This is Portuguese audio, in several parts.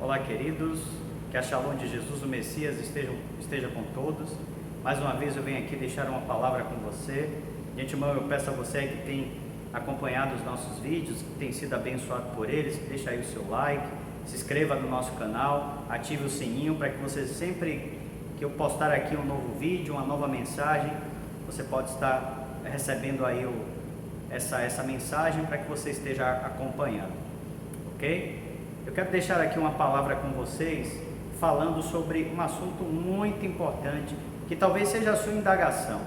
Olá, queridos, que a Shalom de Jesus, o Messias, esteja com todos. Mais uma vez eu venho aqui deixar uma palavra com você. De antemão eu peço a você que tem acompanhado os nossos vídeos, que tem sido abençoado por eles, deixa aí o seu like, se inscreva no nosso canal, ative o sininho para que você sempre que eu postar aqui um novo vídeo, uma nova mensagem, você pode estar recebendo aí essa mensagem para que você esteja acompanhando, ok? Eu quero deixar aqui uma palavra com vocês, falando sobre um assunto muito importante, que talvez seja a sua indagação.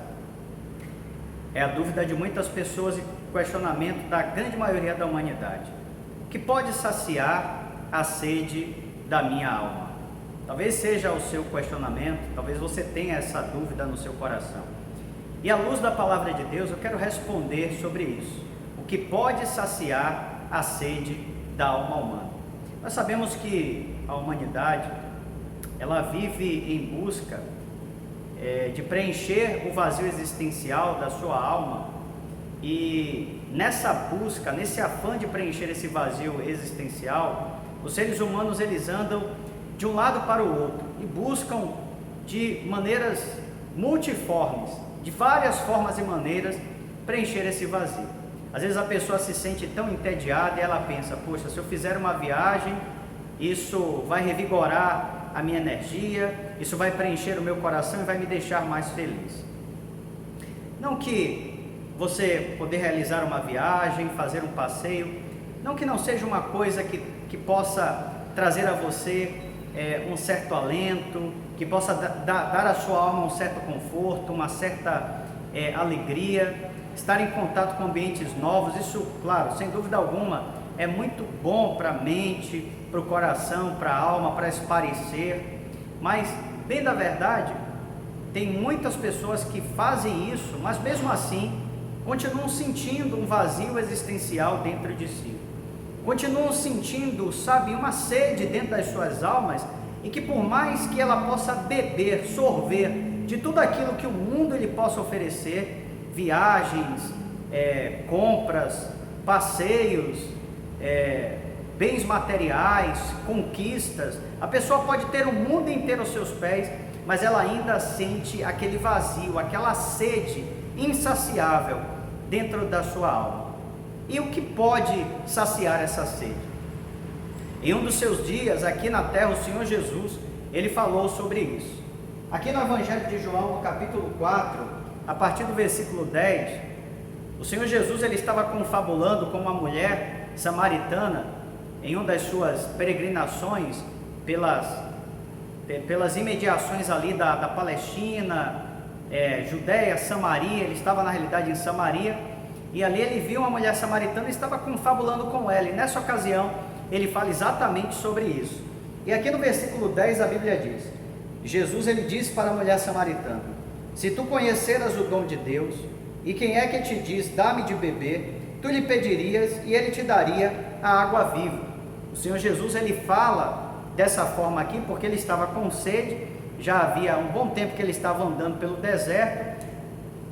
É a dúvida de muitas pessoas e questionamento da grande maioria da humanidade. O que pode saciar a sede da minha alma? Talvez seja o seu questionamento, talvez você tenha essa dúvida no seu coração. E à luz da palavra de Deus, eu quero responder sobre isso. O que pode saciar a sede da alma humana? Nós sabemos que a humanidade, ela vive em busca de preencher o vazio existencial da sua alma, e nessa busca, nesse afã de preencher esse vazio existencial, os seres humanos eles andam de um lado para o outro e buscam de maneiras multiformes, de várias formas e maneiras, preencher esse vazio. Às vezes a pessoa se sente tão entediada e ela pensa, poxa, se eu fizer uma viagem, isso vai revigorar a minha energia, isso vai preencher o meu coração e vai me deixar mais feliz. Não que você poder realizar uma viagem, fazer um passeio, não que não seja uma coisa que possa trazer a você um certo alento, que possa dar à sua alma um certo conforto, uma certa alegria, estar em contato com ambientes novos. Isso, claro, sem dúvida alguma, é muito bom para a mente, para o coração, para a alma, para esparecer. Mas, bem da verdade, tem muitas pessoas que fazem isso, mas mesmo assim, continuam sentindo um vazio existencial dentro de si. Continuam sentindo, sabe, uma sede dentro das suas almas, e que por mais que ela possa beber, sorver de tudo aquilo que o mundo lhe possa oferecer, viagens, compras, passeios, bens materiais, conquistas, a pessoa pode ter o mundo inteiro aos seus pés, mas ela ainda sente aquele vazio, aquela sede insaciável dentro da sua alma. E o que pode saciar essa sede? Em um dos seus dias aqui na terra, o Senhor Jesus, ele falou sobre isso. Aqui no Evangelho de João, no capítulo 4, a partir do versículo 10, o Senhor Jesus ele estava confabulando com uma mulher samaritana em uma das suas peregrinações pelas imediações ali da Palestina, Judéia, Samaria. Ele estava na realidade em Samaria, e ali ele viu uma mulher samaritana e estava confabulando com ela, e nessa ocasião ele fala exatamente sobre isso. E aqui no versículo 10 a Bíblia diz: Jesus ele disse para a mulher samaritana: se tu conheceras o dom de Deus, e quem é que te diz, dá-me de beber, tu lhe pedirias e ele te daria a água viva. O Senhor Jesus ele fala dessa forma aqui porque ele estava com sede. Já havia um bom tempo que ele estava andando pelo deserto,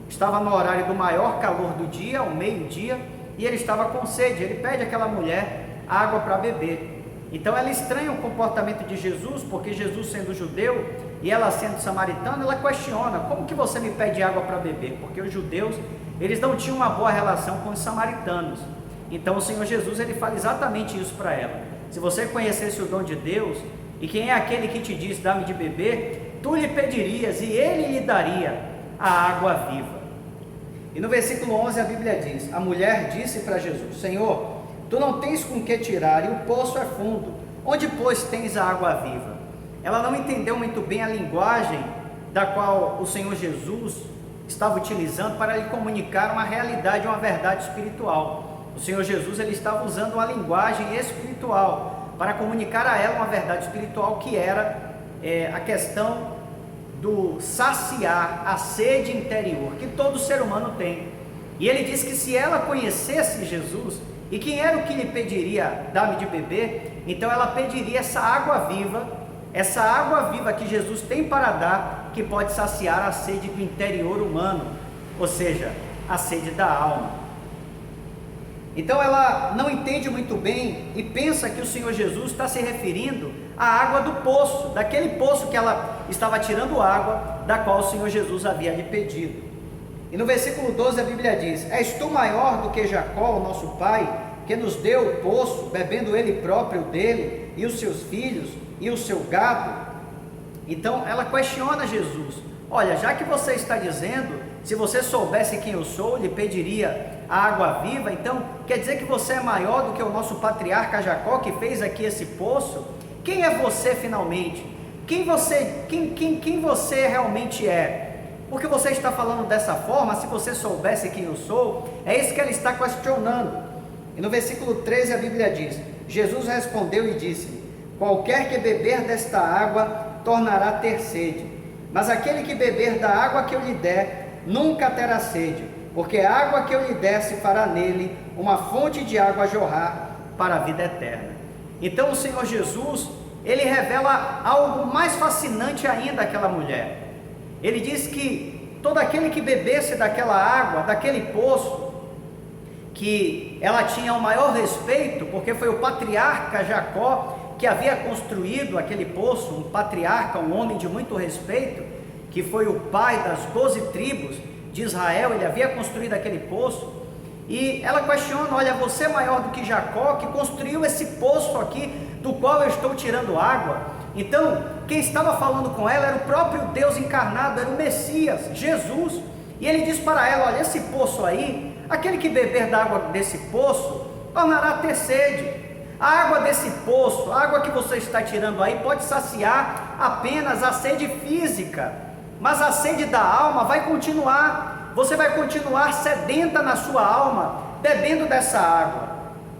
estava no horário do maior calor do dia, ao meio-dia, e ele estava com sede. Ele pede àquela mulher água para beber. Então ela estranha o comportamento de Jesus, porque Jesus sendo judeu e ela sendo samaritana, ela questiona: como que você me pede água para beber? Porque os judeus, eles não tinham uma boa relação com os samaritanos. Então o Senhor Jesus ele fala exatamente isso para ela: se você conhecesse o dom de Deus, e quem é aquele que te diz, dá-me de beber, tu lhe pedirias e ele lhe daria a água viva. E no versículo 11 a Bíblia diz: a mulher disse para Jesus: Senhor, tu não tens com que tirar, e o poço é fundo, onde pois tens a água viva? Ela não entendeu muito bem a linguagem da qual o Senhor Jesus estava utilizando para lhe comunicar uma realidade, uma verdade espiritual. O Senhor Jesus ele estava usando uma linguagem espiritual para comunicar a ela uma verdade espiritual, que era a questão do saciar a sede interior que todo ser humano tem. E ele disse que se ela conhecesse Jesus, e quem era o que lhe pediria, dá-me de beber, então ela pediria essa água viva que Jesus tem para dar, que pode saciar a sede do interior humano, ou seja, a sede da alma. Então ela não entende muito bem e pensa que o Senhor Jesus está se referindo à água do poço, daquele poço que ela estava tirando água, da qual o Senhor Jesus havia lhe pedido. E no versículo 12 a Bíblia diz: És tu maior do que Jacó, o nosso pai, que nos deu o poço, bebendo ele próprio dele, e os seus filhos, e o seu gado? Então ela questiona Jesus: olha, já que você está dizendo, se você soubesse quem eu sou, lhe pediria a água viva, então quer dizer que você é maior do que o nosso patriarca Jacó, que fez aqui esse poço? Quem é você finalmente? Quem você realmente é? Porque você está falando dessa forma? Se você soubesse quem eu sou, é isso que ela está questionando. E no versículo 13 a Bíblia diz: Jesus respondeu e disse: qualquer que beber desta água tornará a ter sede, mas aquele que beber da água que eu lhe der nunca terá sede, porque a água que eu lhe der se fará nele uma fonte de água a jorrar para a vida eterna. Então o Senhor Jesus, ele revela algo mais fascinante ainda àquela mulher. Ele diz que todo aquele que bebesse daquela água, daquele poço, que ela tinha o maior respeito, porque foi o patriarca Jacó que havia construído aquele poço, um patriarca, um homem de muito respeito, que foi o pai das 12 tribos de Israel, ele havia construído aquele poço. E ela questiona: olha, você é maior do que Jacó, que construiu esse poço aqui, do qual eu estou tirando água? Então, quem estava falando com ela era o próprio Deus encarnado, era o Messias, Jesus. E ele diz para ela: olha, esse poço aí, aquele que beber da água desse poço, tornará a ter sede. A água desse poço, a água que você está tirando aí, pode saciar apenas a sede física, mas a sede da alma vai continuar. Você vai continuar sedenta na sua alma, bebendo dessa água.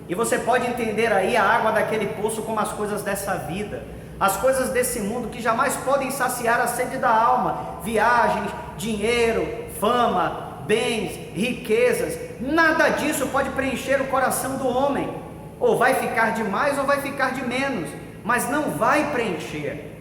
E você pode entender aí a água daquele poço como as coisas dessa vida, as coisas desse mundo que jamais podem saciar a sede da alma. Viagens, dinheiro, fama, bens, riquezas, nada disso pode preencher o coração do homem. Ou vai ficar de mais ou vai ficar de menos, mas não vai preencher.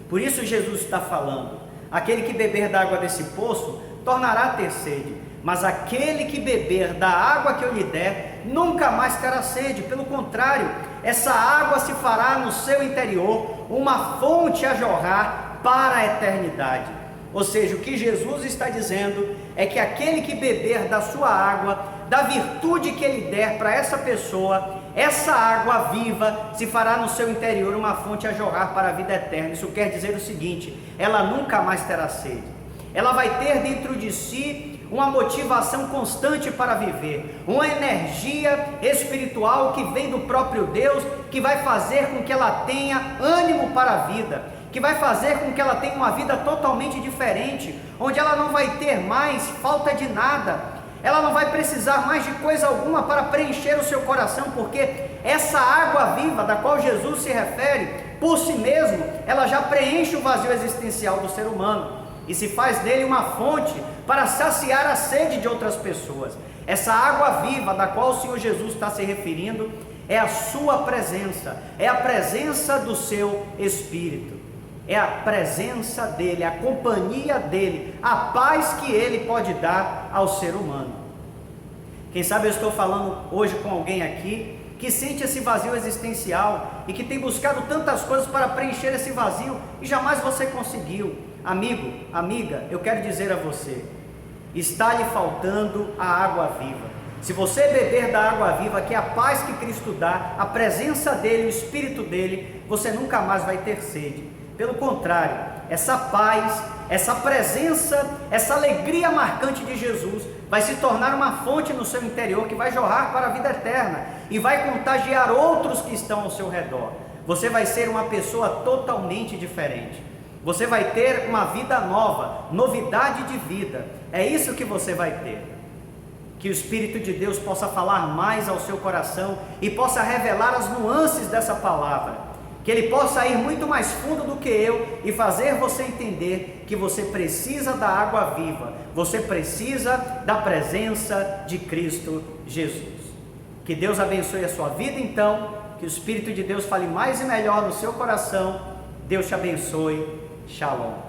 Por isso Jesus está falando: aquele que beber da água desse poço tornará a ter sede, mas aquele que beber da água que eu lhe der nunca mais terá sede. Pelo contrário, essa água se fará no seu interior uma fonte a jorrar para a eternidade. Ou seja, o que Jesus está dizendo é que aquele que beber da sua água, da virtude que ele der para essa pessoa, essa água viva se fará no seu interior uma fonte a jorrar para a vida eterna. Isso quer dizer o seguinte: ela nunca mais terá sede. Ela vai ter dentro de si uma motivação constante para viver, uma energia espiritual que vem do próprio Deus, que vai fazer com que ela tenha ânimo para a vida, que vai fazer com que ela tenha uma vida totalmente diferente, onde ela não vai ter mais falta de nada, ela não vai precisar mais de coisa alguma para preencher o seu coração, porque essa água viva da qual Jesus se refere, por si mesmo, ela já preenche o vazio existencial do ser humano e se faz dele uma fonte para saciar a sede de outras pessoas. Essa água viva da qual o Senhor Jesus está se referindo é a sua presença, é a presença do seu Espírito, é a presença dele, a companhia dele, a paz que ele pode dar ao ser humano. Quem sabe eu estou falando hoje com alguém aqui que sente esse vazio existencial e que tem buscado tantas coisas para preencher esse vazio e jamais você conseguiu. Amigo, amiga, eu quero dizer a você: está lhe faltando a água viva. Se você beber da água viva, que é a paz que Cristo dá, a presença dele, o Espírito dele, você nunca mais vai ter sede. Pelo contrário, essa paz, essa presença, essa alegria marcante de Jesus vai se tornar uma fonte no seu interior que vai jorrar para a vida eterna e vai contagiar outros que estão ao seu redor. Você vai ser uma pessoa totalmente diferente. Você vai ter uma vida nova, novidade de vida. É isso que você vai ter. Que o Espírito de Deus possa falar mais ao seu coração e possa revelar as nuances dessa palavra. Que Ele possa ir muito mais fundo do que eu e fazer você entender que você precisa da água viva. Você precisa da presença de Cristo Jesus. Que Deus abençoe a sua vida então. Que o Espírito de Deus fale mais e melhor no seu coração. Deus te abençoe. Shalom.